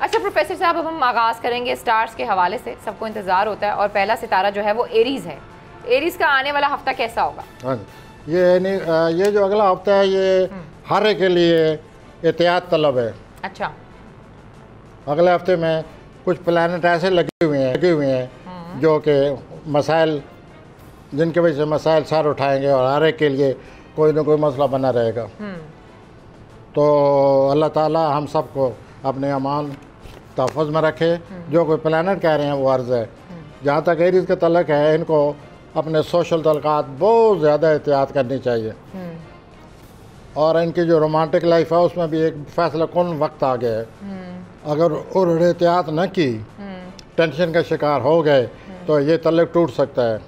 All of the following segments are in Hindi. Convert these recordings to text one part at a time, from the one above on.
अच्छा प्रोफेसर साहब, अब हम आगाज़ करेंगे स्टार्स के हवाले से। सबको इंतज़ार होता है और पहला सितारा जो है वो एरीज़ है। एरीज़ का आने वाला हफ्ता कैसा होगा? हाँ, ये जो अगला हफ्ता है ये हर एक के लिए एहतियात तलब है। अच्छा, अगले हफ्ते में कुछ प्लानट ऐसे लगे हुए हैं जो कि मसाइल, जिनकी वजह से मसाइल सर उठाएंगे और हर एक के लिए कोई ना कोई मसला बना रहेगा। तो अल्लाह ताला हम सबको अपने अमान तहफ़्फ़ुज़ में रखे। जो कोई प्लानट कह रहे हैं वो अर्ज़ है। जहाँ तक एरीज़ का तल्लुक़ है, इनको अपने सोशल तल्लुक़ात बहुत ज़्यादा एहतियात करनी चाहिए। और इनकी जो रोमांटिक लाइफ है उसमें भी एक फ़ैसला कौन वक्त आ गया है। अगर उन्होंने एहतियात न की, टेंशन का शिकार हो गए तो ये तल्लुक़ टूट सकता है।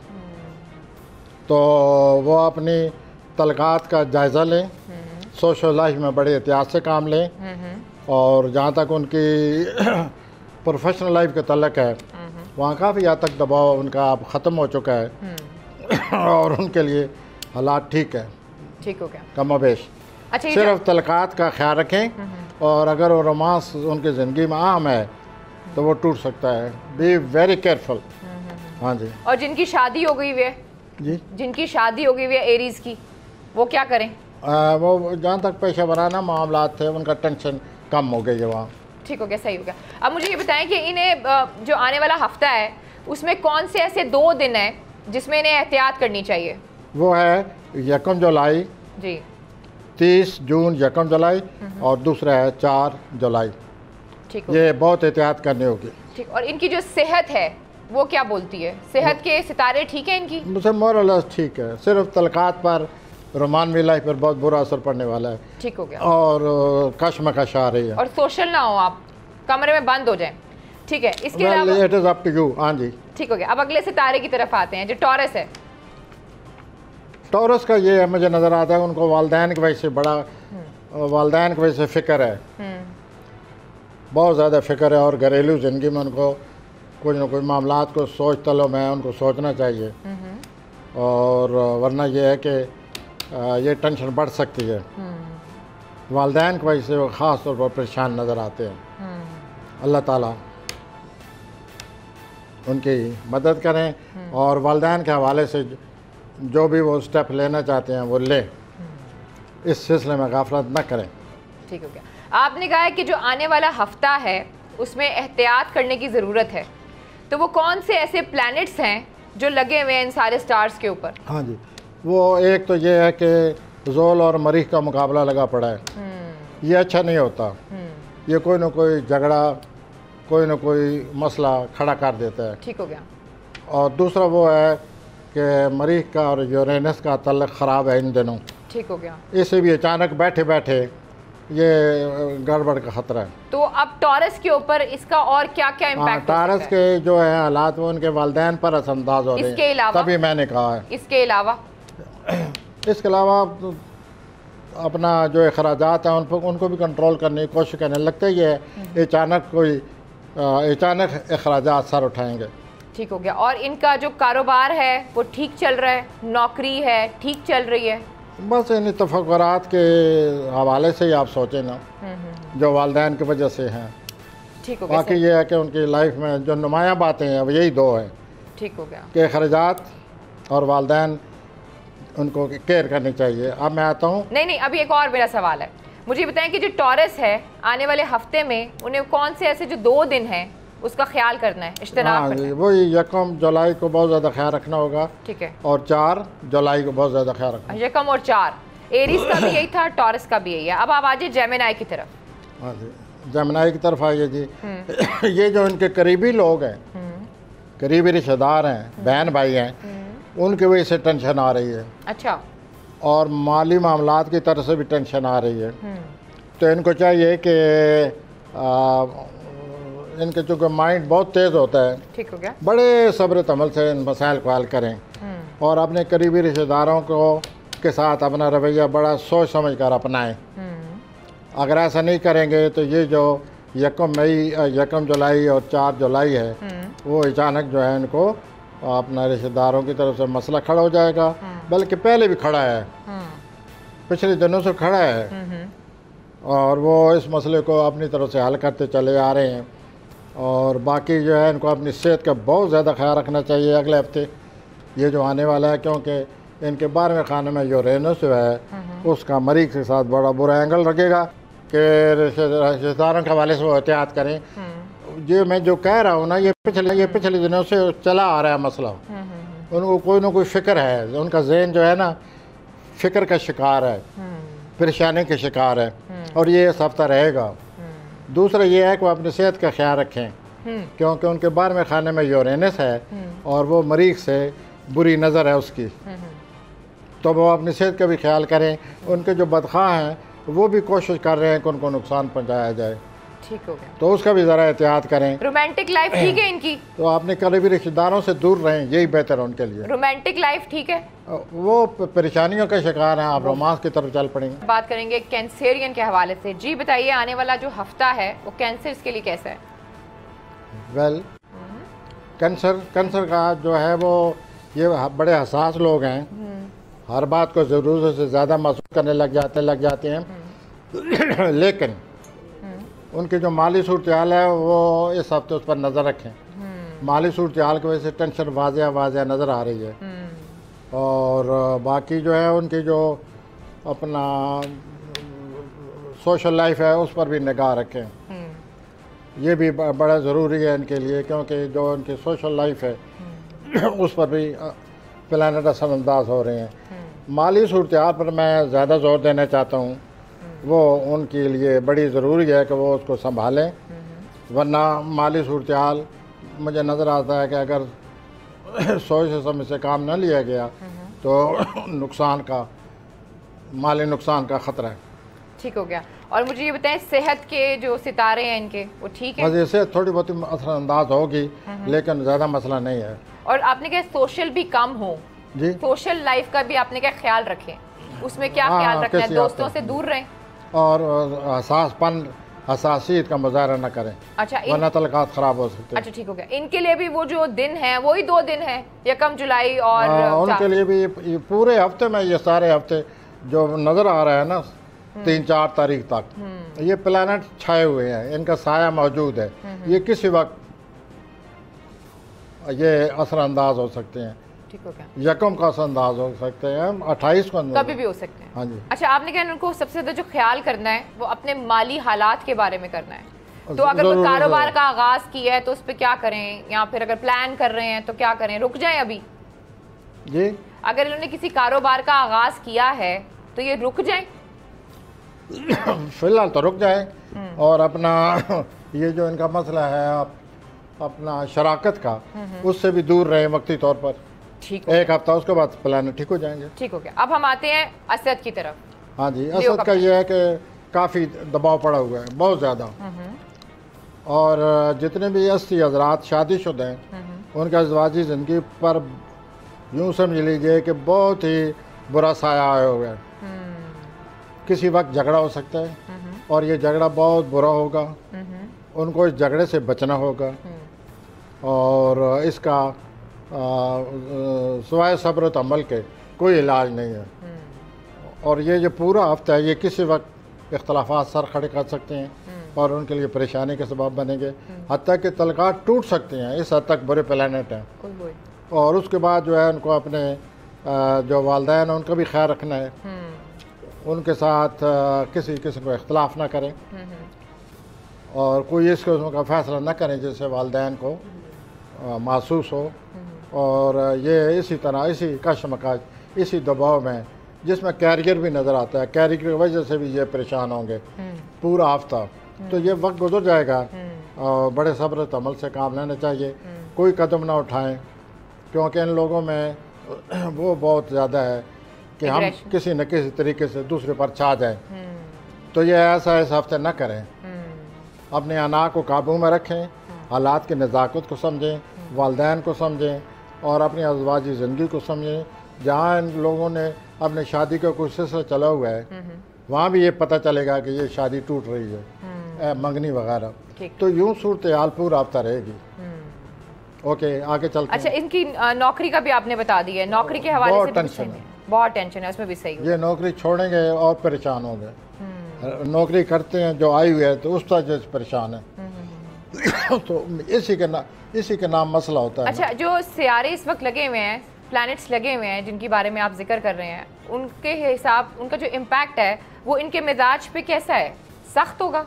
तो वो अपनी तल्लुक़ात का जायज़ा लें, सोशल लाइफ में बड़े एहतियात से काम लें। और जहाँ तक उनकी प्रोफेशनल लाइफ का तल्लुक़ है, वहाँ काफ़ी हद तक दबाव उनका अब ख़त्म हो चुका है और उनके लिए हालात ठीक है, ठीक हो गया कमोबेश। अच्छा, सिर्फ तल्लुक़ात का ख्याल रखें और अगर वो रोमांस उनकी ज़िंदगी में आम है तो वो टूट सकता है। Be very careful. हाँ जी। और जिनकी शादी हो गई हुई है जी, जिनकी शादी हो गई हुई है एरीज़ की, वो क्या करें? वो जहाँ तक पेशा वराना मामलात थे उनका टेंशन कम हो गई है वहाँ। ठीक हो गया, सही हो गया। अब मुझे ये बताएं कि इन्हें जो आने वाला हफ्ता है उसमें कौन से ऐसे 2 दिन हैं जिसमें इन्हें एहतियात करनी चाहिए? वो है 1 जुलाई जी, 30 जून 1 जुलाई और दूसरा है 4 जुलाई। ठीक हो ये बहुत एहतियात करनी होगी। ठीक। और इनकी जो सेहत है वो क्या बोलती है? सेहत के सितारे ठीक है इनकी? मुझे मोरल ठीक है, सिर्फ तल्लुक़ात पर, रोमानवी लाइफ पर बहुत बुरा असर पड़ने वाला है। ठीक हो गया। और कशमकश आ रही है। और सोशल ना हो, आप कमरे में बंद हो जाएं। ठीक है, इसके अलावा it is up to you. हाँ जी, ठीक हो गया। अब अगले सितारे की तरफ आते हैं जो टॉरस है। टॉरस का ये है, मुझे नज़र आता है उनको वालदैन की वजह से बड़ा, वालदैन की वजह से फ़िक्र है, बहुत ज़्यादा फ़िक्र है। और घरेलू ज़िंदगी में उनको कुछ ना कुछ मामलात को सोच तलो में उनको सोचना चाहिए। और वरना यह है कि ये टेंशन बढ़ सकती है। वालदैन की वजह से वो ख़ास तौर पर परेशान नज़र आते हैं। अल्लाह ताला उनकी मदद करें और वालदैन के हवाले से जो भी वो स्टेप लेना चाहते हैं वो लें, इस सिलसिले में गाफलत न करें। ठीक हो गया। आपने कहा है कि जो आने वाला हफ्ता है उसमें एहतियात करने की ज़रूरत है, तो वो कौन से ऐसे प्लैनेट्स हैं जो लगे हुए हैं इन सारे स्टार्स के ऊपर? हाँ जी, वो एक तो ये है कि ज़ोल और मरीख का मुकाबला लगा पड़ा है। ये अच्छा नहीं होता। ये कोई ना कोई झगड़ा, कोई ना कोई मसला खड़ा कर देता है। ठीक हो गया। और दूसरा वो है कि मरीख का और यूरेनस का तल्लुक़ ख़राब है इन दिनों। ठीक हो गया। इससे भी अचानक बैठे बैठे ये गड़बड़ का ख़तरा है। तो अब टॉरस के ऊपर इसका और क्या क्या इम्पैक्ट? टॉरस के जो है हालात वो उनके वालदैन पर असरअंदाज हो रहे हैं। इसके अलावा तभी मैंने कहा है। इसके अलावा अपना जो अखराजात हैं उनको भी कंट्रोल करने की कोशिश करने लगता ही है। अचानक अखराजात सर उठाएंगे। ठीक हो गया। और इनका जो कारोबार है वो ठीक चल रहा है, नौकरी है ठीक चल रही है? बस इन तफक्कुरात के हवाले से ही आप सोचें ना, जो वालदैन की वजह से हैं। ठीक हो गया। बाकी ये है कि उनकी लाइफ में जो नुमायाँ बातें हैं वो यही 2 हैं। ठीक हो गया कि अखराजात और वालदैन उनको केयर करनी चाहिए। अब मैं आता हूँ। नहीं, अभी एक और मेरा सवाल है। मुझे बताएं कि जो टॉरस है आने वाले हफ्ते में उन्हें कौन से ऐसे जो 2 दिन हैं उसका ख्याल करना है, इज्तिनाब करना है? वही 1 जुलाई को बहुत ज़्यादा ख्याल रखना होगा। ठीक है। और 4 जुलाई को बहुत ज़्यादा ख्याल रखना। 1 और 4 एरीज का भी यही था, टॉरस का भी यही है। अब आप आ जाइए जेमिनी की तरफ। हाँ जी, जेमिनी की तरफ आइए जी। ये जो इनके करीबी लोग हैं, करीबी रिश्तेदार हैं, बहन भाई हैं, उनकी वजह से टेंशन आ रही है। अच्छा। और माली मामलात की तरफ से भी टेंशन आ रही है। तो इनको चाहिए कि इनके चूँकि माइंड बहुत तेज़ होता है, ठीक हो गया, बड़े सब्र तमल से इन मसाइल को हल करें और अपने करीबी रिश्तेदारों को के साथ अपना रवैया बड़ा सोच समझ कर अपनाएं। अगर ऐसा नहीं करेंगे तो ये जो 1 जुलाई और 4 जुलाई है वो अचानक जो है इनको अपना रिश्तेदारों की तरफ से मसला खड़ा हो जाएगा। बल्कि पहले भी खड़ा है, पिछले दिनों से खड़ा है। और वो इस मसले को अपनी तरफ से हल करते चले आ रहे हैं। और बाकी जो है इनको अपनी सेहत का बहुत ज़्यादा ख्याल रखना चाहिए अगले हफ्ते ये जो आने वाला है, क्योंकि इनके 12वें खाने में जो रेनस जो है उसका मरीज़ के साथ बड़ा बुरा एंगल लगेगा कि रिश्तेदारों के हवाले से वो एहतियात करें। ये मैं जो कह रहा हूँ ना, ये पिछले दिनों से चला आ रहा है मसला। उनको कोई ना कोई फ़िक्र है, उनका जहन जो है ना फ़िक्र का शिकार है, परेशानी के शिकार है, और ये इस हफ्ता रहेगा। दूसरा ये है कि वो अपनी सेहत का ख्याल रखें, क्योंकि उनके 12वें खाने में यूरेनस है और वो मरीज़ से बुरी नज़र है उसकी, तो वो अपनी सेहत का भी ख्याल करें। उनके जो बदख़्वाह हैं वो भी कोशिश कर रहे हैं कि उनको नुकसान पहुँचाया जाए, ठीक हो गया, तो उसका भी ज़रा एहतियात करें। रोमांटिक लाइफ ठीक है इनकी, तो आपने करीबी रिश्तेदारों से दूर रहें, यही बेहतर है उनके लिए। रोमांटिक लाइफ ठीक है, वो परेशानियों का शिकार हैं, आप रोमांस की तरफ चल पड़ेंगे। बात करेंगे कैंसरियन के हवाले से। जी बताइए, आने वाला जो हफ्ता है वो कैंसर के लिए कैसा है? वेल, कैंसर का जो है वो ये बड़े हसास लोग हैं, हर बात को ज़रूरत से ज़्यादा महसूस करने लग जाते हैं लेकिन उनकी जो माली सूरत हाल है वो इस हफ्ते उस पर नज़र रखें। माली सूरत हाल की वजह से टेंशन वाज़िया नज़र आ रही है। और बाकी जो है उनकी जो अपना सोशल लाइफ है उस पर भी निगाह रखें, ये भी बड़ा ज़रूरी है इनके लिए, क्योंकि जो उनकी सोशल लाइफ है उस पर भी प्लानट असरअंदाज हो रहे हैं। माली सूरत हाल पर मैं ज़्यादा ज़ोर देना चाहता हूँ, वो उनके लिए बड़ी ज़रूरी है कि वो उसको संभालें, वरना माली सूरत हाल मुझे नज़र आता है कि अगर सोच समझ से काम न लिया गया तो माली नुकसान का ख़तरा है। ठीक हो गया। और मुझे ये बताएं, सेहत के जो सितारे हैं इनके वो ठीक है? वजह से थोड़ी बहुत असरअंदाज होगी लेकिन ज़्यादा मसला नहीं है। और आपने कहा सोशल भी कम हो जी, सोशल लाइफ का भी आपने क्या ख्याल रखें, उसमें क्या ख्याल रखना है? दोस्तों से दूर रहें और हसासियत का मुजाहरा न करें, अच्छा वरना तलकात ख़राब हो सकते हैं। अच्छा ठीक हो गया। इनके लिए भी वो जो दिन है वही 2 दिन है, 1 जुलाई और उनके लिए भी ये पूरे हफ्ते में, ये सारे हफ्ते जो नज़र आ रहा है ना 3-4 तारीख तक, ये प्लैनेट छाए हुए हैं, इनका साया मौजूद है, ये किसी वक्त ये असरअंदाज हो सकते हैं। ठीक हो गया। 1 का असरअंदाज हो सकते हैं, 28 को कभी भी हो सकते हैं। हाँ जी। अच्छा, आपने कहा उनको सबसे ज़्यादा जो ख्याल करना है वो अपने माली हालात के बारे में करना है। तो अगर वो कारोबार का आगाज़ किया है तो उस पर क्या करें, या फिर अगर प्लान कर रहे हैं तो क्या करें? रुक जाएं अभी जी? अगर इन्होंने किसी कारोबार का आगाज़ किया है तो ये रुक जाएं? फिलहाल तो रुक जाए और अपना ये जो इनका मसला है अपना शराकत का, उससे भी दूर रहे वक्ती तौर पर। ठीक, 1 हफ्ता, उसके बाद प्लान ठीक हो जाएंगे। ठीक हो गया। अब हम आते हैं असद की तरफ। हाँ जी, असद का ये है कि काफ़ी दबाव पड़ा हुआ है, बहुत ज़्यादा। और जितने भी 80 हज़रात शादीशुदा हैं उनके अज़वाजी ज़िंदगी पर यूँ समझ लीजिए कि बहुत ही बुरा साया आया हुआ है। किसी वक्त झगड़ा हो सकता है और ये झगड़ा बहुत बुरा होगा, उनको इस झगड़े से बचना होगा और इसका सिवाय सब्र तहम्मुल के कोई इलाज नहीं है। और ये जो पूरा हफ्ता है ये किसी वक्त इख्तलाफात सर खड़े कर सकते हैं और उनके लिए परेशानी के सबब बनेंगे, हत्ता कि तलकात टूट सकते हैं, इस हद तक बुरे प्लैनेट हैं। और उसके बाद जो है उनको अपने जो वालिदैन हैं उनका भी ख्याल रखना है, उनके साथ किसी किस्म को इख्तलाफ ना करें और कोई इस किस्म का फ़ैसला न करें जिससे वालिदैन को महसूस हो। और ये इसी तरह इसी कशमकश, इसी दबाव में जिसमें कैरियर भी नज़र आता है, कैरियर की वजह से भी ये परेशान होंगे पूरा हफ्ता। तो ये वक्त गुजर जाएगा और बड़े सब्र तहम्मुल से काम लेना चाहिए, कोई कदम ना उठाएं, क्योंकि इन लोगों में वो बहुत ज़्यादा है कि हम किसी न किसी तरीके से दूसरे पर छा जाएं। तो ये ऐसा इस हफ्ते न करें, अपने अना को काबू में रखें, हालात की नज़ाकत को समझें, वालिदैन को समझें और अपनी अज़वाजी ज़िंदगी को समझें। जहाँ इन लोगों ने अपनी शादी का कोई सिलसिला चला हुआ है वहाँ भी ये पता चलेगा कि ये शादी टूट रही है, मंगनी वगैरह। तो यूँ सूरत हाल पूरा हफ्ता रहेगी। ओके, आगे चलते हैं। अच्छा, इनकी नौकरी का भी आपने बता दिया है, नौकरी के हवाले से बहुत टेंशन है, बहुत टेंशन है, उसमें भी सही ये नौकरी छोड़ेंगे और परेशान होंगे। नौकरी करते हैं जो आई हुई है तो उस वजह से परेशान है। तो इसी के नाम मसला होता है। अच्छा, जो सियारे इस वक्त लगे हुए हैं, प्लैनेट्स लगे हुए हैं जिनके बारे में आप जिक्र कर रहे हैं, उनके हिसाब उनका जो इम्पैक्ट है वो इनके मिजाज पे कैसा है? सख्त होगा?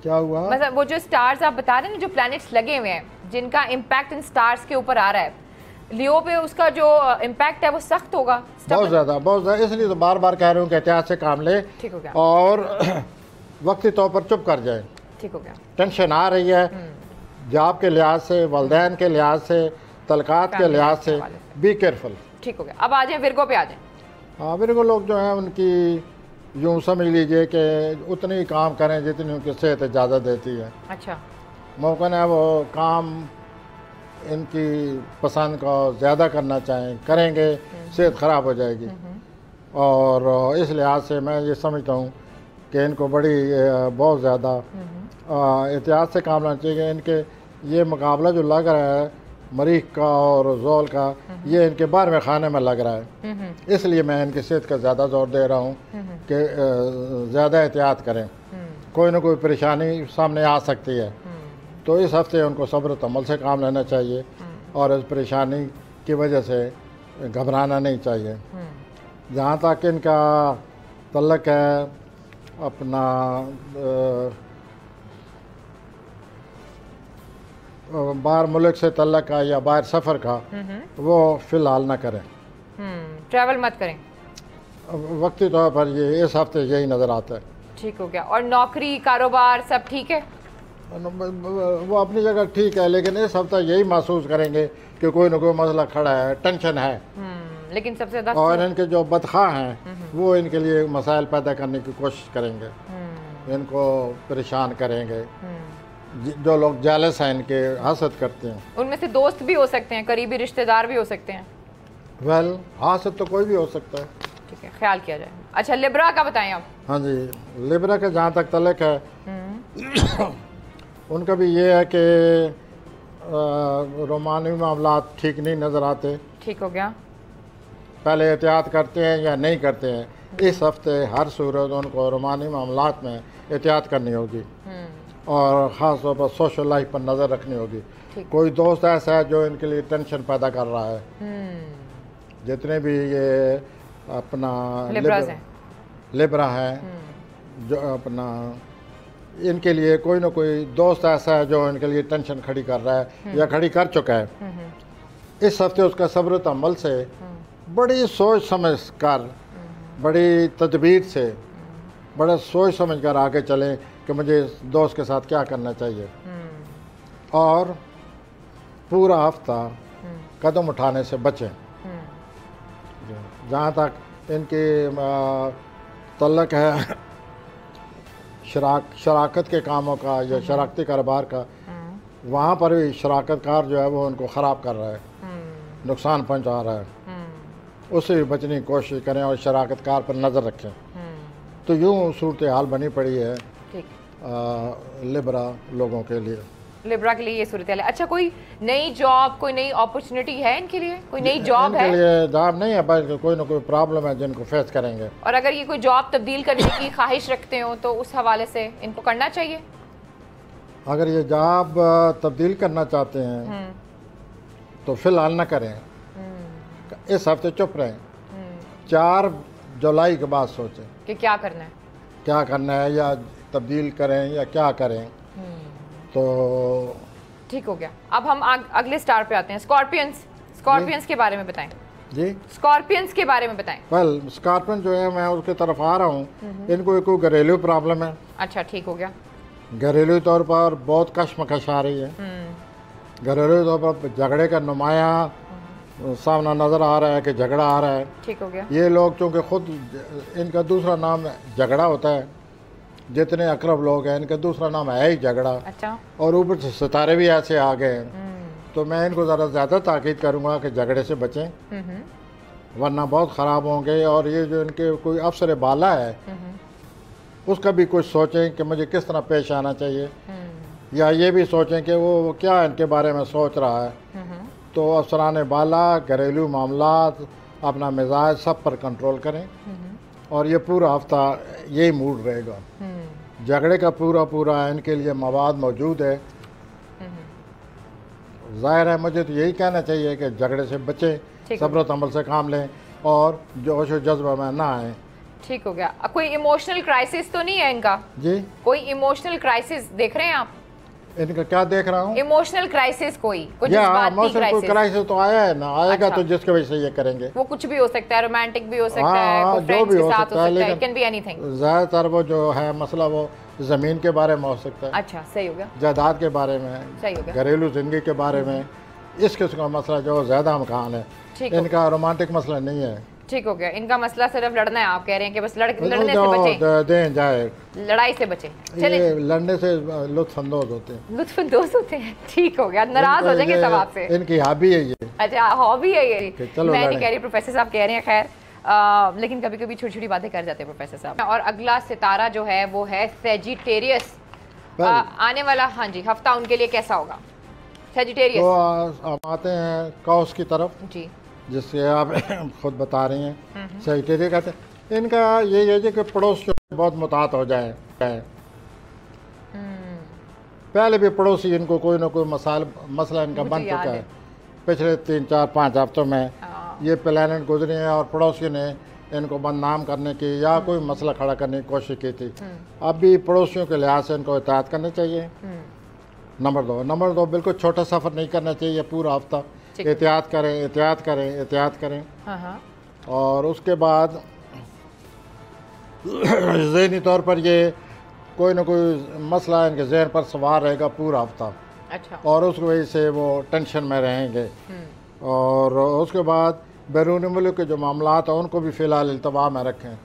क्या हुआ? मतलब वो जो स्टार्स आप बता रहे हैं ना, जो प्लैनेट्स लगे हुए हैं जिनका इम्पैक्ट इन स्टार्स के ऊपर आ रहा है, लियो पे उसका जो इम्पैक्ट है वो सख्त होगा? बहुत ज़्यादा। इसलिए तो बार बार कह रहा हूँ कि एहतियात से काम ले। ठीक हो गया। और वक्ती तौर पर चुप कर जाए। ठीक हो गया। टेंशन आ रही है जॉब के लिहाज से, वालदैन के लिहाज से, तलकात के लिहाज से, बी केयरफुल। ठीक हो गया। अब आ जाए विर्गो पे आ जाए। हाँ, विर्गो लोग जो हैं उनकी यूँ समझ लीजिए कि उतनी ही काम करें जितनी उनकी सेहत इजाज़त देती है। अच्छा। मौका है वो काम इनकी पसंद का ज़्यादा करना चाहें, करेंगे सेहत ख़राब हो जाएगी। और इस लिहाज से मैं ये समझता हूँ कि इनको बहुत ज़्यादा एहतियात से काम लेना चाहिए। इनके ये मुकाबला जो लग रहा है मरीख का और जोल का, ये इनके 12वें खाने में लग रहा है। इसलिए मैं इनकी सेहत का ज़्यादा जोर दे रहा हूँ कि ज़्यादा एहतियात करें। कोई ना कोई परेशानी सामने आ सकती है, तो इस हफ्ते उनको सब्र तमल से काम लेना चाहिए और इस परेशानी की वजह से घबराना नहीं चाहिए। जहाँ तक इनका तल्लक है अपना बाहर मुल्क से तल्लक का या बाहर सफ़र का, वो फ़िलहाल ना करें। ट्रैवल मत करें वक्ती तौर पर। ये इस हफ्ते यही नज़र आता है। ठीक हो गया। और नौकरी कारोबार सब ठीक है? वो अपनी जगह ठीक है, लेकिन इस हफ्ते यही महसूस करेंगे कि कोई ना कोई मसला खड़ा है, टेंशन है। लेकिन सबसे ज़्यादा और इनके जो बदखा हैं वो इनके लिए मसाइल पैदा करने की कोशिश करेंगे, इनको परेशान करेंगे। जो लोग जालस हैं इनके, हसद करते हैं। उनमें से दोस्त भी हो सकते हैं, करीबी रिश्तेदार भी हो सकते हैं। वेल, हसद तो कोई भी हो सकता है। ठीक है, ख्याल किया जाए। अच्छा, लिब्रा का बताएं आप। हाँ जी, लिब्रा का जहाँ तक तल्लक है उनका भी ये है कि रोमानी मामला ठीक नहीं नज़र आते। ठीक हो गया। पहले एहतियात करते हैं या नहीं करते हैं। इस हफ्ते हर सूरत उनको रोमानी मामलात में एहतियात करनी होगी और ख़ास तौर पर सोशल लाइफ पर नज़र रखनी होगी। कोई दोस्त ऐसा है जो इनके लिए टेंशन पैदा कर रहा है। जितने भी ये अपना लिब्रा है जो अपना, इनके लिए कोई ना कोई दोस्त ऐसा है जो इनके लिए टेंशन खड़ी कर रहा है या खड़ी कर चुका है। इस हफ्ते उसका सब्र तमल से, बड़ी सोच समझ कर, बड़ी तदबीर से, बड़ा सोच समझ कर आगे चलें कि मुझे दोस्त के साथ क्या करना चाहिए। और पूरा हफ्ता कदम उठाने से बचें। जहाँ तक इनके तल्लक है शराकत के कामों का या शराकती कारोबार का, वहाँ पर भी शराकत कार जो है वो उनको ख़राब कर रहा है, नुकसान पहुँचा रहा है। उससे भी बचने की कोशिश करें और शराकत कार पर नज़र रखें। तो यूँ सूरत हाल बनी पड़ी है लिब्रा लोगों के लिए। लिब्रा के लिए ये सूरत हाल है। अच्छा, कोई नई जॉब, कोई नई अपॉर्चुनिटी है इनके लिए? कोई नई जॉब है? इनके लिए जॉब नहीं है, बल्कि कोई ना कोई प्रॉब्लम है जिनको फेस करेंगे। और अगर ये कोई जॉब तब्दील करने की ख्वाहिश रखते हो तो उस हवाले से इनको करना चाहिए? अगर ये जॉब तब्दील करना चाहते हैं तो फिलहाल ना करें, इस हफ्ते चुप रहें। 4 जुलाई के बाद सोचें कि क्या करना है, या तब्दील करें या क्या करें। तो ठीक हो गया। अब हम अगले स्टार पे आते हैं, स्कॉर्पियंस के बारे में बताएं जी। स्कॉर्पियंस के बारे में बताएं। वेल, स्कॉर्पियन जो है मैं उसके तरफ आ रहा हूँ। इनको कोई घरेलू प्रॉब्लम है। अच्छा, ठीक हो गया। घरेलू तौर पर बहुत कशमकश आ रही है। घरेलू तौर पर झगड़े का नुमाया सामना नज़र आ रहा है कि झगड़ा आ रहा है। ठीक हो गया। ये लोग चूँकि खुद इनका दूसरा नाम झगड़ा होता है, जितने अकरब लोग हैं इनका दूसरा नाम है ही झगड़ा। अच्छा। और ऊपर से सितारे भी ऐसे आ गए हैं, तो मैं इनको ज़रा ज़्यादा ताकीद करूँगा कि झगड़े से बचें, वरना बहुत ख़राब होंगे। और ये जो इनके कोई अफसर बाला है उसका भी कुछ सोचें कि मुझे किस तरह पेश आना चाहिए, या ये भी सोचें कि वो क्या इनके बारे में सोच रहा है। तो अफसरान बाला घरेलू मामलात, अपना मिजाज सब पर कंट्रोल करें और ये पूरा हफ्ता यही मूड रहेगा। झगड़े का पूरा इनके लिए मवाद मौजूद है। जाहिर है मुझे तो यही कहना चाहिए कि झगड़े से बचें, सब्र तमल से काम लें और जोश और जज्बा में ना आए। ठीक हो गया। कोई इमोशनल क्राइसिस तो नहीं है इनका? जी, कोई इमोशनल क्राइसिस देख रहे हैं आप? इनका क्या देख रहा हूँ? इमोशनल क्राइसिस कोई इमोशनल क्राइसिस तो आया है ना, आएगा। अच्छा। तो जिसकी वजह से ये करेंगे वो कुछ भी हो सकता है, रोमांटिक भी हो सकता है, जो भी हो सकता है, लेकिन कैन बी एनीथिंग। ज्यादातर वो जो है मसला वो ज़मीन के बारे में हो सकता है। अच्छा, सही हो गया। जायदाद के बारे में, सही हो गया। घरेलू जिंदगी के बारे में, इस किस्म का मसला जो ज़्यादा अमकान है। इनका रोमांटिक मसला नहीं है। ठीक हो गया। इनका मसला सिर्फ लड़ना है। आप कह रहे हैं कि बस लड़ने से बचें, दें जाए, लड़ाई से बचें। चलिए, लड़ने से लुत्फअंदोज होते हैं, लुत्फअंदोज होते हैं। ठीक हो गया, नाराज हो जाएंगे सब आपसे। इनकी हॉबी है ये। अच्छा, हॉबी है ये। मैं नहीं कह रही, प्रोफेसर साहब कह रहे हैं। खैर, लेकिन कभी कभी छोटी छोटी बातें कर जाते हैं प्रोफेसर साहब। और अगला सितारा जो है वो है सेजिटेरियस। आने वाला हाँ जी हफ्ता उनके लिए कैसा होगा? सेजिटेरियस तो हम आते हैं कौस की तरफ जी, जिससे आप खुद बता रही हैं। सेजिटेरियस कहते हैं। इनका ये है कि पड़ोस बहुत मुतात हो जाए। पहले भी पड़ोसी इनको कोई ना कोई मसला इनका बन चुका है। पिछले 3, 4, 5 हफ्तों में ये प्लानट गुजरे हैं और पड़ोसियों ने इनको बदनाम करने की या कोई मसला खड़ा करने की कोशिश की थी। अब भी पड़ोसियों के लिहाज से इनको एहतियात करनी चाहिए। नंबर 2 बिल्कुल छोटा सफ़र नहीं करना चाहिए पूरा हफ्ता। एहतियात करें। और उसके बाद ज़हनी तौर पर ये कोई ना कोई मसला इनके जहन पर सवार रहेगा पूरा हफ्ता। अच्छा। और उस वजह से वो टेंशन में रहेंगे। और उसके बाद बैरून मुल्क के जो मामलात हैं उनको भी फ़िलहाल इल्तवा में रखें,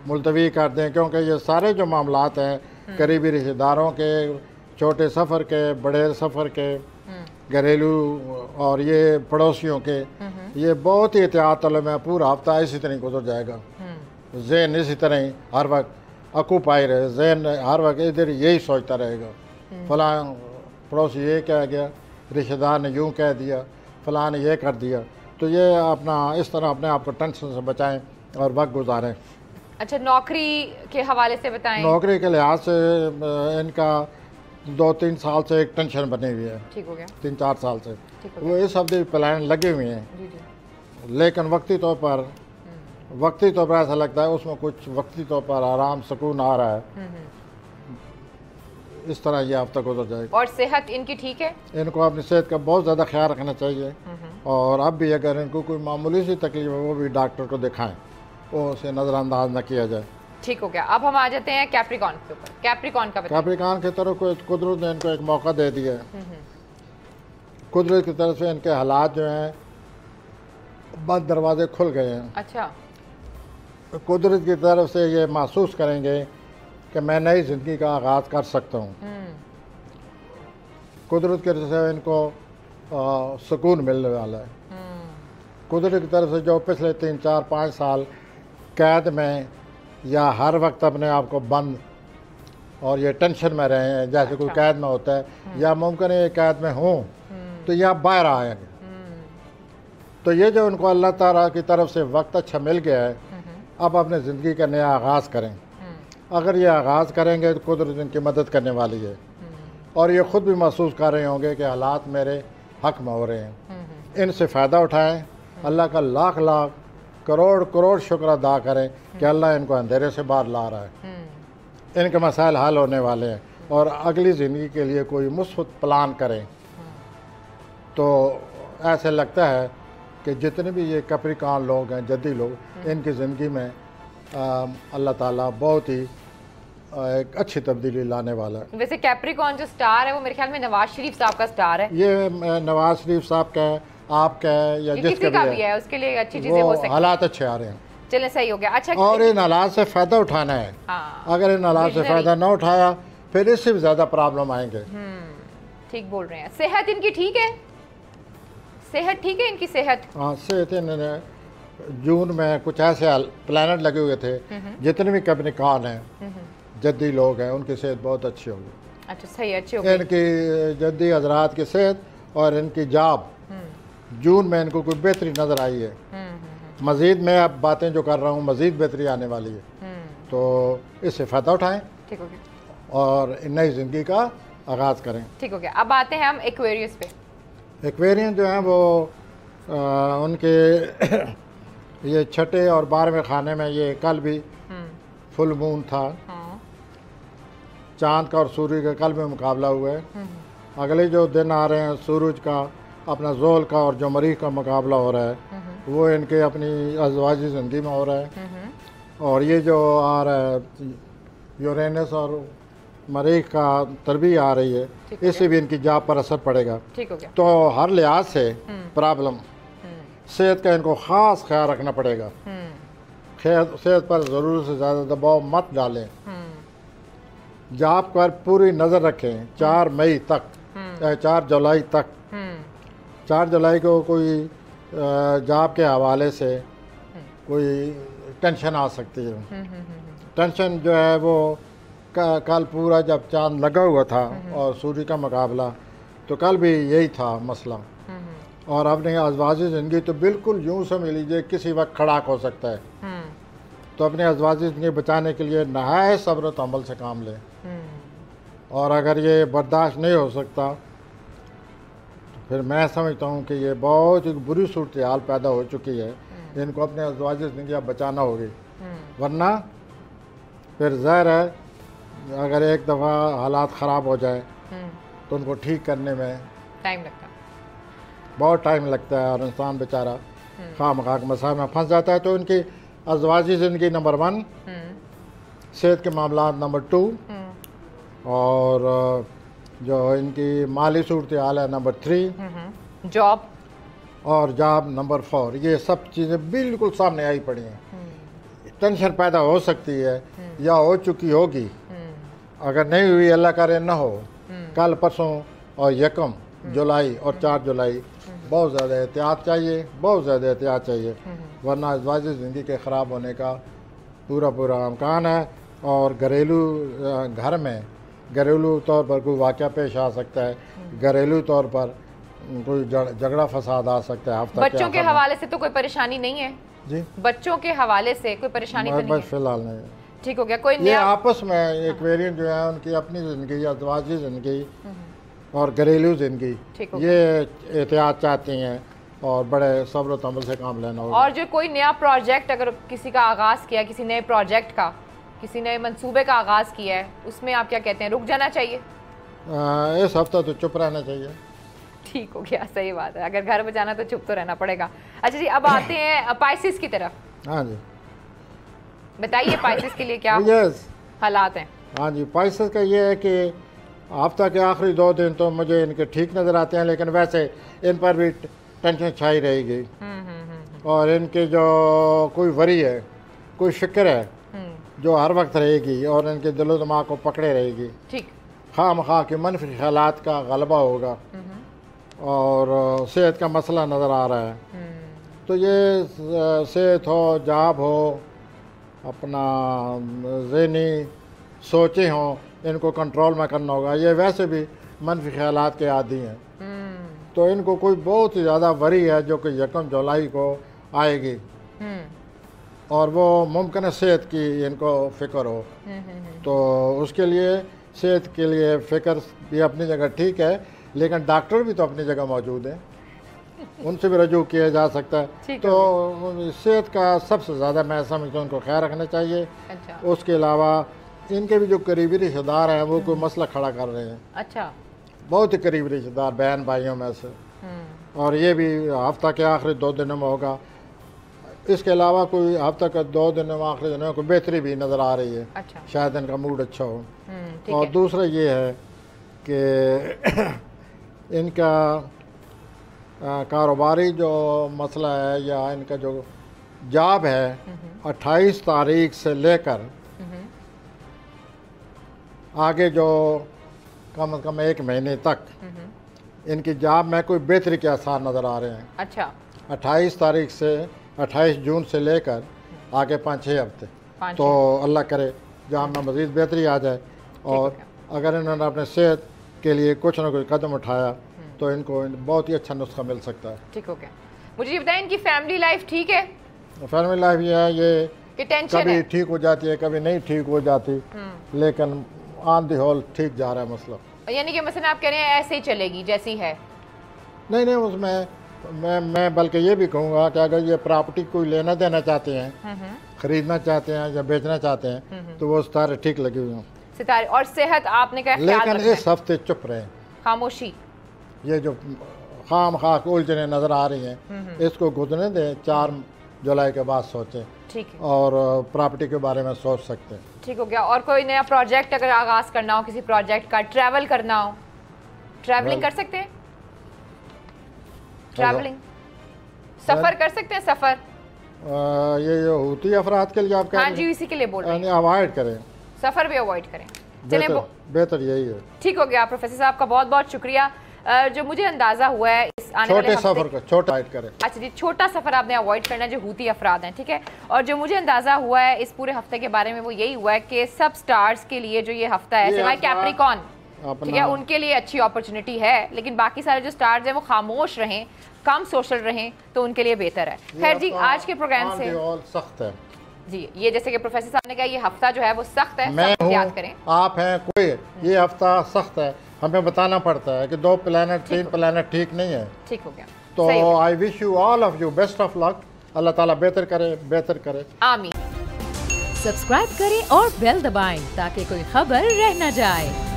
मुलतवी कर दें, क्योंकि ये सारे जो मामलात हैं करीबी रिश्तेदारों के, छोटे सफ़र के, बड़े सफ़र के, घरेलू और ये पड़ोसियों के, ये बहुत ही एहतियात में पूरा हफ्ता इसी तरह गुजर जाएगा। जहन इसी तरह ही हर वक्त अकूपाई रहे, जहन हर वक्त इधर यही सोचता रहेगा, फलां पड़ोसी ये कह गया, रिश्तेदार ने यूँ कह दिया, फलां ने ये कर दिया। तो ये अपना इस तरह अपने आप को टेंशन से बचाएं और वक्त गुजारें। अच्छा, नौकरी के हवाले से बताएं। नौकरी के लिहाज से इनका 2-3 साल से एक टेंशन बनी हुई है। ठीक हो गया। 3-4 साल से वो इस अवधि प्लान लगे हुए हैं। लेकिन वक्ती तौर पर ऐसा लगता है उसमें कुछ वक्ती तौर पर आराम सुकून आ रहा है। इस तरह ये हफ्ता गुजर जाएगा। और सेहत इनकी ठीक है? इनको अपनी सेहत का बहुत ज़्यादा ख्याल रखना चाहिए। और अब भी अगर इनको कोई मामूली सी तकलीफ है वो भी डॉक्टर को दिखाएं, वो उसे नज़रअंदाज न किया जाए। ठीक हो गया। अब हम आ जाते हैं कैप्रिकॉन के ऊपर। कैप्रिकॉन की तरफ कुदरत ने इनको एक मौका दे दिया है। कुदरत की तरफ से इनके हालात जो हैं बंद दरवाजे खुल गए हैं। अच्छा। कुदरत की तरफ से ये महसूस करेंगे कि मैं नई ज़िंदगी का आगाज़ कर सकता हूँ। कुदरत की तरफ से इनको सुकून मिलने वाला है। कुदरत की तरफ से जो पिछले 3, 4, 5 साल कैद में या हर वक्त अपने आप को बंद और ये टेंशन में रहे हैं, जैसे कोई कैद में होता है, या मुमकिन है ये कैद में हों तो यह बाहर आएंगे। तो ये जो उनको अल्लाह ताला की तरफ से वक्त अच्छा मिल गया है, अब अपने ज़िंदगी का नया आगाज़ करें। अगर ये आगाज़ करेंगे तो कुदरत इनकी मदद करने वाली है। और ये ख़ुद भी महसूस कर रहे होंगे कि हालात मेरे हक़ में हो रहे हैं। इनसे फ़ायदा उठाएं। अल्लाह का लाख लाख करोड़ शुक्र अदा करें कि अल्लाह इनको अंधेरे से बाहर ला रहा है। इनके मसाइल हल होने वाले हैं और अगली ज़िंदगी के लिए कोई मुस्बत प्लान करें। तो ऐसे लगता है कि जितने भी ये कैप्रिकॉन लोग हैं, जद्दी लोग, इनकी ज़िंदगी में अल्लाह ताला बहुत ही एक अच्छी तब्दीली लाने वाला है। वैसे कैप्रिकॉन जो स्टार है वो मेरे ख्याल में नवाज शरीफ साहब का स्टार है। ये नवाज शरीफ साहब का है, आपका है, या जिसका भी है, उसके लिए अच्छी चीजें हो सकती हैं। हालात अच्छे आ रहे हैं। चलें, सही हो गया। अच्छा, और इन हालात से फ़ायदा उठाना है। अगर इन हालात से फ़ायदा ना उठाया फिर इससे भी ज़्यादा प्रॉब्लम आएंगे। ठीक बोल रहे हैं। सेहत इनकी ठीक है? सेहत ठीक है इनकी? सेहत, हाँ, सेहत इन्होंने जून में कुछ ऐसे प्लानट लगे हुए थे, जितने भी कैप्रिकॉन हैं, जद्दी लोग हैं, उनकी सेहत बहुत अच्छी होगी। अच्छा, सही, अच्छी होगी इनकी जद्दी हजरात की सेहत और इनकी जॉब जून में इनको कोई बेहतरी नज़र आई है। मज़ीद मैं अब बातें जो कर रहा हूँ मज़ीद बेहतरी आने वाली है, तो इससे फ़ायदा उठाएं। ठीक हो गया। और नई ज़िंदगी का आगाज़ करें। ठीक हो गया। अब आते हैं हम एक्वेरियस पे। एक्वेरियम जो हैं वो उनके ये छठे और 12वें खाने में, ये कल भी फुल मून था, चांद का और सूर्य का कल में मुकाबला हुआ है। अगले जो दिन आ रहे हैं सूरज का, अपना जोल का और जो मरीख का मुकाबला हो रहा है वो इनके अपनी अज़वाजी ज़िंदगी में हो रहा है। और ये जो आ रहा है यूरेनस और मरीख का तरबी आ रही है, इससे भी इनकी जाब पर असर पड़ेगा। ठीक हो गया। तो हर लिहाज से प्रॉब्लम, सेहत का इनको ख़ास ख्याल रखना पड़ेगा। सेहत पर ज़रूरत से ज़्यादा दबाव मत डालें। जाब पर पूरी नज़र रखें 4 मई तक या 4 जुलाई तक। 4 जुलाई को कोई जाब के हवाले से कोई टेंशन आ सकती है। टेंशन जो है वो कल पूरा जब चांद लगा हुआ था और सूर्य का मुकाबला, तो कल भी यही था मसला। और अपनी अज़वाजी ज़िंदगी तो बिल्कुल यूँ समझ लीजिए किसी वक्त खड़ाक हो सकता है। तो अपनी अज़वाजी ज़िंदगी बचाने के लिए नहाए सब्र तो अमल से काम लें। और अगर ये बर्दाश्त नहीं हो सकता तो फिर मैं समझता हूँ कि ये बहुत ही बुरी सूरत हाल पैदा हो चुकी है। इनको अपने अज़वाजी ज़िंदगी अब बचाना होगी, वरना फिर ज़ाहिर है अगर एक दफ़ा हालात ख़राब हो जाए तो उनको ठीक करने में टाइम लगता है, बहुत टाइम लगता है। और इंसान बेचारा खामखा के मसाइल में फंस जाता है। तो इनकी अज़वाजी ज़िंदगी नंबर 1, सेहत के मामला नंबर 2, और जो इनकी माली सूरत हाल है नंबर 3, जॉब और जॉब नंबर 4। ये सब चीज़ें बिल्कुल सामने आई पड़ी हैं। टेंशन पैदा हो सकती है या हो चुकी होगी, अगर नहीं हुई अल्लाह करे न हो, कल परसों और 1 जुलाई और 4 जुलाई बहुत ज़्यादा एहतियात चाहिए, बहुत ज़्यादा एहतियात चाहिए, वरना अज़वाजी ज़िंदगी के ख़राब होने का पूरा इम्कान है। और घरेलू घर में घरेलू तौर पर कोई वाक़या पेश आ सकता है, घरेलू तौर पर कोई झगड़ा फसाद आ सकता है। बच्चों के हवाले से तो कोई परेशानी नहीं है जी? बच्चों के हवाले से कोई परेशानी तो नहीं है फिलहाल नहीं। ठीक हो गया। कोई ये आपस में एक्वेरियम जो है उनकी अपनी ज़िंदगी, अज़वाजी ज़िंदगी और घरेलू ज़िंदगी, ये एहतियात चाहती हैं और बड़े सब्र तमल से काम लेना होगा। और जो कोई नया प्रोजेक्ट अगर किसी का आगाज़ किया, किसी नए प्रोजेक्ट का, किसी नए मंसूबे का आगाज़ किया है, उसमें आप क्या कहते हैं, रुक जाना चाहिए? इस हफ्ते तो चुप रहना चाहिए। ठीक हो गया, सही बात है। अगर घर बचाना तो चुप तो रहना पड़ेगा। अच्छा जी, अब आते हैं पाइसिस की तरफ। हाँ जी, बताइए पाइसिस के लिए क्या हालात हैं? हाँ जी, पाइसिस का ये है कि हफ्ता के आखिरी 2 दिन तो मुझे इनके ठीक नज़र आते हैं, लेकिन वैसे इन पर भी टेंशन छाई रहेगी। और इनके जो कोई वरी है, कोई फिक्र है जो हर वक्त रहेगी और इनके दिलो दिमाग को पकड़े रहेगी। ठीक, खामखा के मनफी ख्यालात का गलबा होगा और सेहत का मसला नज़र आ रहा है। तो ये सेहत हो, जाब हो, अपना ज़हनी सोचें हों, इनको कंट्रोल में करना होगा। ये वैसे भी मनफी ख्यालात के आदी हैं, तो इनको कोई बहुत ही ज़्यादा वरी है जो कि 1 जुलाई को आएगी, और वो मुमकिन है सेहत की इनको फ़िक्र हो। तो उसके लिए सेहत के लिए फ़िक्र भी अपनी जगह ठीक है, लेकिन डॉक्टर भी तो अपनी जगह मौजूद हैं, उनसे भी रजू किया जा सकता है। तो सेहत का सबसे ज़्यादा मैं समझता हूँ उनको ख्याल रखना चाहिए। अच्छा। उसके अलावा इनके भी जो करीबी रिश्तेदार हैं वो कोई मसला खड़ा कर रहे हैं। अच्छा। बहुत ही करीबी रिश्तेदार, बहन भाइयों में से, और ये भी हफ्ता के आखिरी 2 दिनों में होगा। इसके अलावा कोई हफ्ता के 2 दिनों में, आखिरी दिनों में कोई बेहतरी भी नज़र आ रही है। अच्छा। शायद इनका मूड अच्छा हो। और दूसरा ये है कि इनका कारोबारी जो मसला है या इनका जो जॉब है, 28 तारीख से लेकर आगे जो कम से कम 1 महीने तक इनकी जॉब में कोई बेहतरी के आसार नज़र आ रहे हैं। अच्छा। 28 तारीख से 28 जून से लेकर आगे 5-6 हफ्ते, तो अल्लाह करे जॉब में मज़ीद बेहतरी आ जाए। और अगर इन्होंने अपने सेहत के लिए कुछ ना कुछ कदम उठाया तो इनको बहुत ही अच्छा नुस्खा मिल सकता है। ठीक हो गया। मुझे ये बताएं, इनकी फैमिली लाइफ ठीक है? फैमिली लाइफ ये है, ये कि टेंशन कभी है। ठीक हो जाती है, कभी नहीं ठीक हो जाती, लेकिन ऑन द होल ठीक जा रहा है मसला। यानी कि मसलन आप कह रहे हैं ऐसे ही चलेगी जैसी है? नहीं नहीं, उसमें मैं बल्कि ये भी कहूँगा कि अगर ये प्रॉपर्टी कोई लेना देना चाहते हैं, खरीदना चाहते हैं या बेचना चाहते हैं, तो वो सितारे ठीक लगे हुए हैं। सितारे और सेहत आपने कहा ख्याल लेकिन रखना है। इस हफ्ते चुप रहे, खामोशी। ये जो खाम खाक उलझने नज़र आ रही हैं, इसको गुजरने दें, 4 जुलाई के बाद सोचें, ठीक है, और प्रॉपर्टी के बारे में सोच सकते हैं। ठीक हो गया। और कोई नया प्रोजेक्ट अगर आगाज करना हो, किसी प्रोजेक्ट का, ट्रैवल करना हो, ट्रैवलिंग कर सकते हैं? ट्रैवलिंग सफर कर सकते हैं? सफर ये जो होती अफराद के लिए आप हाँ जी, इसी के लिए बोल रहे हैं, अवॉइड करें, सफर भी अवॉइड करें। चलें, बेहतर यही है। ठीक हो गया। प्रोफेसर साहब का बहुत बहुत शुक्रिया। जो मुझे अंदाजा हुआ है इस आने वाले छोटे हफ्ते, सफर को छोटा अवॉइड करें। अच्छा जी, छोटा सफर आपने अवॉइड करना है जो हूती अफराद हैं, ठीक है। और जो मुझे अंदाजा हुआ है इस पूरे हफ्ते के बारे में वो यही हुआ है कि सब स्टार्स के लिए जो ये हफ्ता है, सिवाय कैप्रिकॉर्न, ठीक है, उनके लिए अच्छी अपॉर्चुनिटी है, लेकिन बाकी सारे जो स्टार्स हैं वो खामोश रहें, कम सोशल रहें, तो उनके लिए बेहतर है। खैर जी, आज के प्रोग्राम से सख्त है जी, ये जैसे कि प्रोफेसर साहब ने कहा, ये हफ्ता जो है वो सख्त है, मैं सब याद करें। आप हैं कोई, ये हफ्ता सख्त है, हमें बताना पड़ता है कि 2 प्लैनेट 3 प्लैनेट ठीक नहीं है। ठीक हो गया, तो I wish you all of you best of luck. Allah Taala बेहतर करे, बेहतर करे। आमीन। सब्सक्राइब करें और बेल दबाएं ताकि कोई खबर रह न जाए।